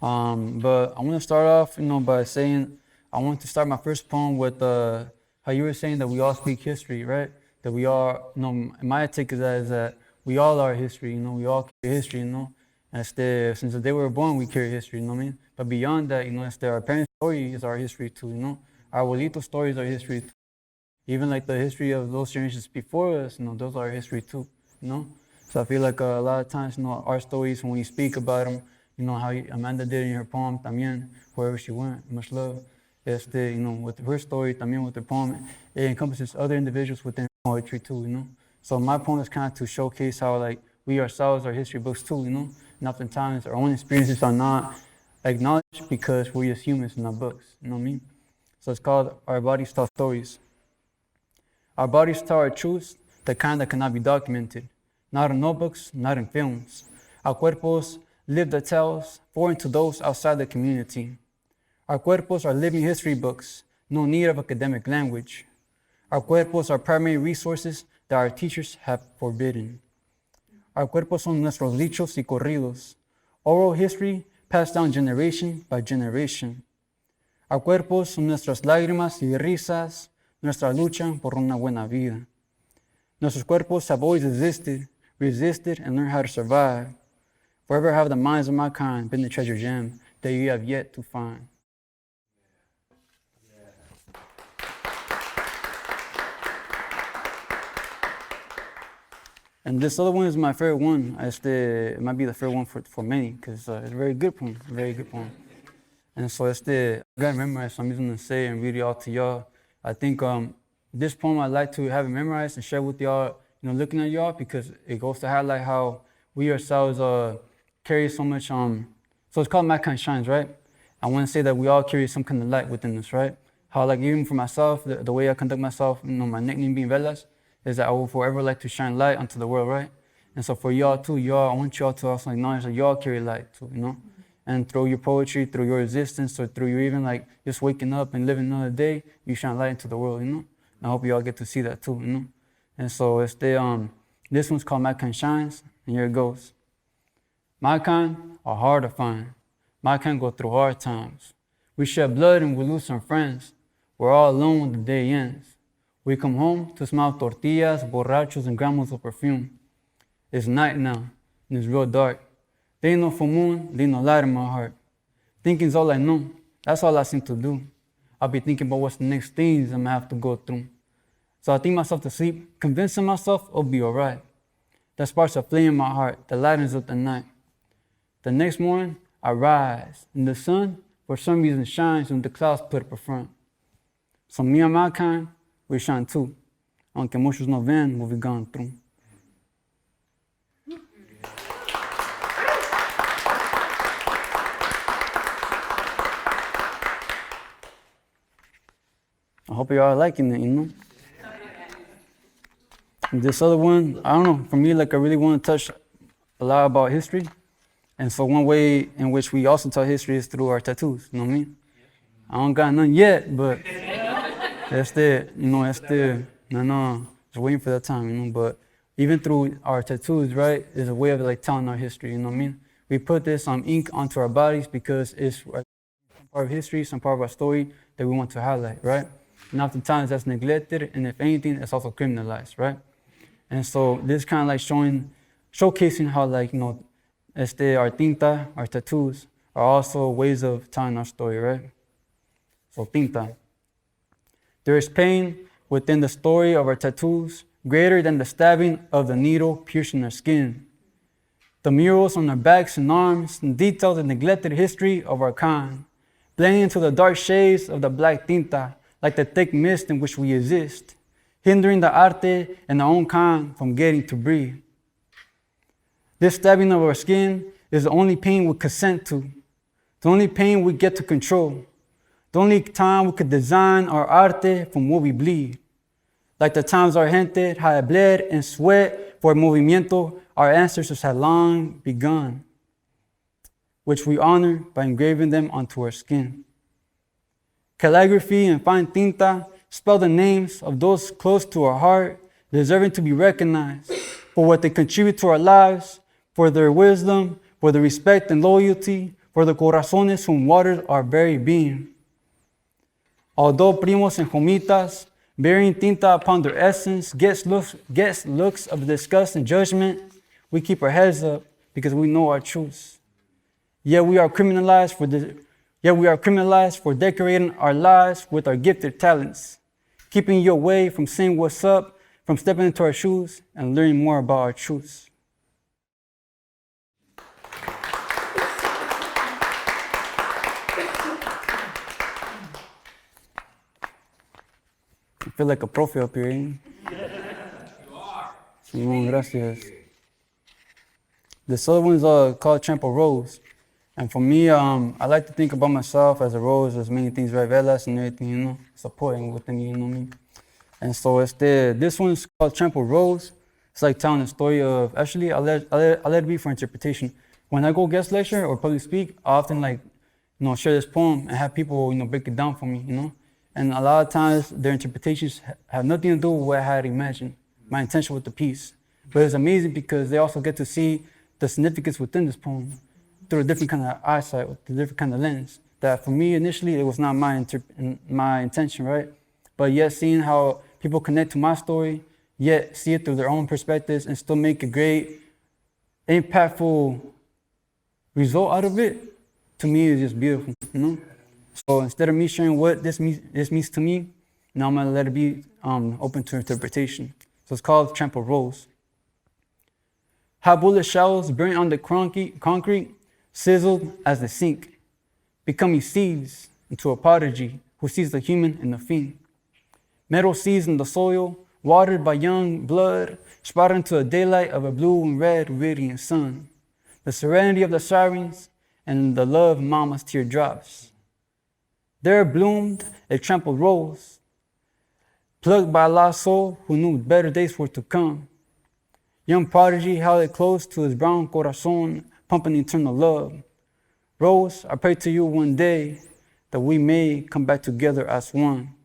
But I want to start off, by saying I want to start my first poem with how you were saying that we all speak history, right? That we all, my take is that we all are history, we all carry history, And since the day we were born, we carry history, you know what I mean? But beyond that, our parents' story is our history too, Our abuelito stories are history too. Even like the history of those generations before us, those are history too, So I feel like a lot of times, our stories, when we speak about them, how Amanda did in her poem, también, wherever she went, much love. With her story, también with her poem, it encompasses other individuals within poetry too, So my poem is kind of to showcase how like we ourselves are history books too, And oftentimes our own experiences are not acknowledged because we're just humans, not books, you know what I mean? So it's called Our Bodies Tell Stories. Our bodies tell our truths, the kind that cannot be documented, not in notebooks, not in films. Our cuerpos live the tales, foreign to those outside the community. Our cuerpos are living history books, no need of academic language. Our cuerpos are primary resources that our teachers have forbidden. Our cuerpos son nuestros dichos y corridos, oral history passed down generation by generation. Our cuerpos son nuestras lágrimas y risas, nuestra lucha por una buena vida. Nuestros cuerpos have always resisted, and learned how to survive. Forever have the minds of my kind been the treasure gem that you have yet to find. And this other one is my favorite one. It might be the favorite one for many, because it's a very good poem, And so I got it memorized, so I'm just going to say and read it all to y'all. I think this poem I'd like to have it memorized and share with y'all, looking at y'all, because it goes to highlight how we ourselves carry so much, so it's called My Kind Shines, right? I want to say that we all carry some kind of light within us, right? How like even for myself, the way I conduct myself, my nickname being Velas, is that I will forever like to shine light onto the world, right? And so for y'all too, I want y'all to also acknowledge that y'all carry light too, And through your poetry, through your existence, or through you even like just waking up and living another day, you shine light into the world, And I hope you all get to see that too, And so this one's called My Kind Shines, and here it goes. My kind are hard to find. My kind go through hard times. We shed blood and we lose some friends. We're all alone when the day ends. We come home to smell tortillas, borrachos, and gramos of perfume. It's night now, and it's real dark. There ain't no full moon, there ain't no light in my heart. Thinking's all I know, that's all I seem to do. I'll be thinking about what's the next things I'm gonna have to go through. So I think myself to sleep, convincing myself I'll be alright. That sparks a flame in my heart that lightens up the night. The next morning, I rise, and the sun, for some reason, shines when the clouds put up a front. So me and my kind, we shine too, aunque muchos no ven what we've gone through. I hope you're all liking it, This other one, I don't know, for me, like I really want to touch a lot about history. And so one way in which we also tell history is through our tattoos, you know what I mean? I don't got none yet, but no, just waiting for that time, But even through our tattoos, right, is a way of like telling our history, you know what I mean? We put this ink onto our bodies because it's some part of history, some part of our story that we want to highlight, right? And oftentimes that's neglected, and if anything, it's also criminalized, right? And so this kind of like showcasing how like, our tinta, our tattoos, are also ways of telling our story, right? So tinta. There is pain within the story of our tattoos, greater than the stabbing of the needle piercing our skin. The murals on our backs and arms detail the neglected history of our kind, blending into the dark shades of the black tinta, like the thick mist in which we exist, hindering the arte and our own kind from getting to breathe. This stabbing of our skin is the only pain we consent to, the only pain we get to control, the only time we could design our arte from what we bleed. Like the times our gente had bled and sweat for movimiento our ancestors had long begun, which we honor by engraving them onto our skin. Calligraphy and fine tinta spell the names of those close to our heart, deserving to be recognized for what they contribute to our lives, for their wisdom, for the respect and loyalty, for the corazones whom waters our very being. Although primos and jomitas, bearing tinta upon their essence, guest looks of disgust and judgment, we keep our heads up because we know our truths. Yet we are criminalized for decorating our lives with our gifted talents, keeping you away from saying what's up, from stepping into our shoes and learning more about our truths. I feel like a profe up here, eh? Simón, gracias. This other one's called Trampled Rose. And for me, I like to think about myself as a rose, as many things, right? Velas and everything, you know, supporting within me, you know what I mean? And so this one's called Trampled Rose. It's like telling the story of, actually, I'll let it be for interpretation. When I go guest lecture or public speak, I often share this poem and have people, break it down for me, you know? And a lot of times their interpretations have nothing to do with what I had imagined, my intention with the piece. But it's amazing because they also get to see the significance within this poem through a different kind of eyesight, with a different kind of lens. That for me, initially, it was not my intention, right? But yet seeing how people connect to my story, yet see it through their own perspectives and still make a great, impactful result out of it, to me is just beautiful, you know? So instead of me sharing what this means to me, now I'm gonna let it be open to interpretation. So it's called Trampled Rose. How bullet shells burnt on the concrete, sizzled as they sink, becoming seeds into a prodigy who sees the human in the fiend. Metal seeds in the soil, watered by young blood, sprouted into the daylight of a blue and red radiant sun. The serenity of the sirens and the love of mama's teardrops. There bloomed a trampled rose, plucked by a lost soul who knew better days were to come. Young prodigy held it close to his brown corazon, pumping eternal love. Rose, I pray to you one day that we may come back together as one.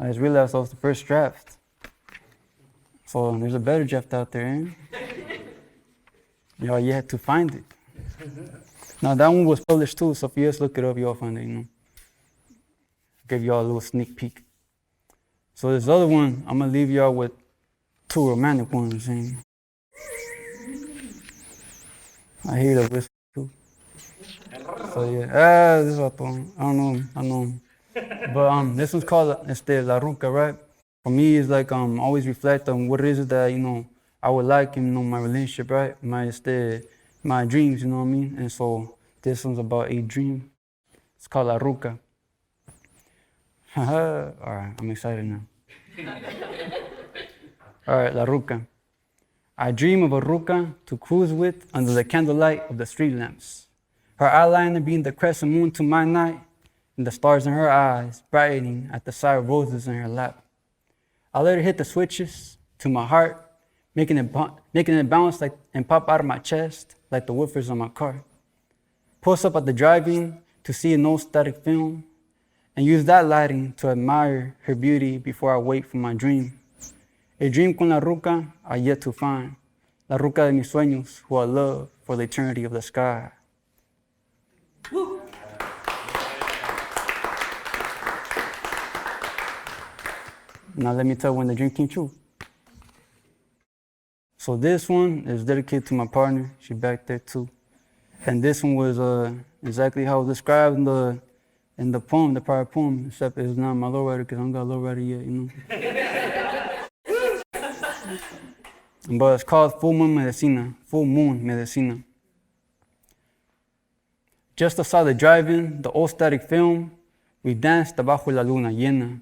I just realized that was the first draft. So there's a better draft out there, eh? Y'all yet to find it. Now that one was published too, so if you just look it up, y'all find it, you know. Give y'all a little sneak peek. So this other one, I'm gonna leave y'all with two romantic ones. Eh? I hear the whisper too. So yeah, this is what I know. But this one's called La Ruca, right? For me, it's like always reflect on what it is that I would like in my relationship, right? My dreams, you know what I mean? And so this one's about a dream. It's called La Ruca. All right, I'm excited now. All right, La Ruca. I dream of a ruca to cruise with under the candlelight of the street lamps. Her eyeliner being the crescent moon to my night, and the stars in her eyes brightening at the sight of roses in her lap. I let her hit the switches to my heart, making it bounce and pop out of my chest like the woofers on my car. Post up at the drive-in to see an old static film, and use that lighting to admire her beauty before I wait for my dream. A dream con la ruca I yet to find, la ruca de mis sueños who I love for the eternity of the sky. Woo. Now let me tell when the dream came true. So this one is dedicated to my partner. She's back there too. And this one was exactly how it was described in the poem, the prior poem, except it's not my lowrider because I don't got a lowrider yet, you know. But it's called Full Moon Medicina. Just outside the drive-in, the old static film, we danced abajo la luna llena.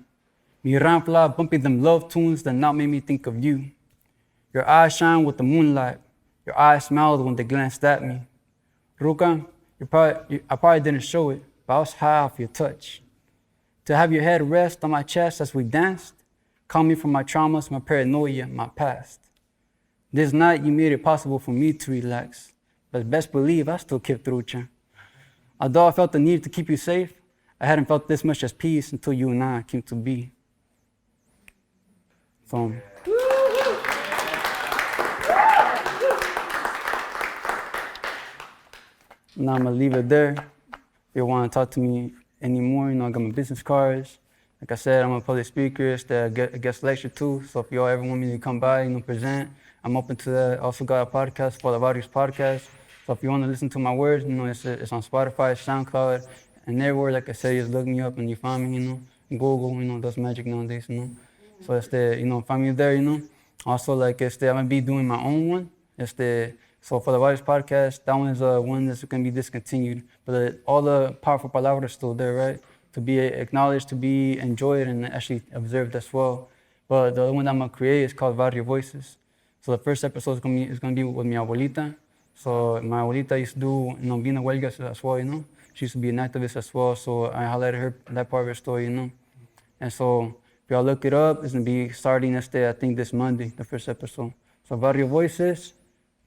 Mi rampla bumping them love tunes that now made me think of you. Your eyes shine with the moonlight. Your eyes smiled when they glanced at me. Ruca, I probably didn't show it, but I was high off your touch. To have your head rest on my chest as we danced, calm me from my traumas, my paranoia, my past. This night you made it possible for me to relax, but best believe I still kept through, cha. Although I felt the need to keep you safe, I hadn't felt this much as peace until you and I came to be. So, now I'm gonna leave it there. If you want to talk to me anymore, I got my business cards. Like I said, I'm a public speaker, a guest lecture too. So if y'all ever want me to come by, present, I'm open to that. I also got a podcast, Fire Thieves podcast. So if you want to listen to my words, it's on Spotify, SoundCloud, and everywhere. Like I said, just look me up and you find me, Google, does magic nowadays, So find me there, Also, like I'm gonna be doing my own one. So for the Thieves podcast, that one is one that's gonna be discontinued, but all the powerful palabras are still there, right? To be acknowledged, to be enjoyed, and actually observed as well. But the other one that I'm gonna create is called Barrio Voices. So the first episode is gonna be with mi abuelita. So my abuelita used to do, being a huelga as well, She used to be an activist as well. So I highlighted her, that part of her story, And so if y'all look it up, it's gonna be starting I think this Monday, the first episode. So Barrio Voices,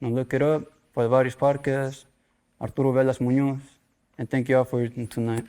look it up for the Thieves podcast, Arturo Muñoz, and thank y'all for tonight.